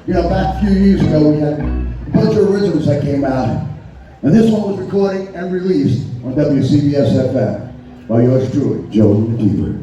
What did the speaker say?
You know, back a few years ago, we had a bunch of originals that came out. And this one was recorded and released on WCBS FM by yours truly, Joe and the Keeper.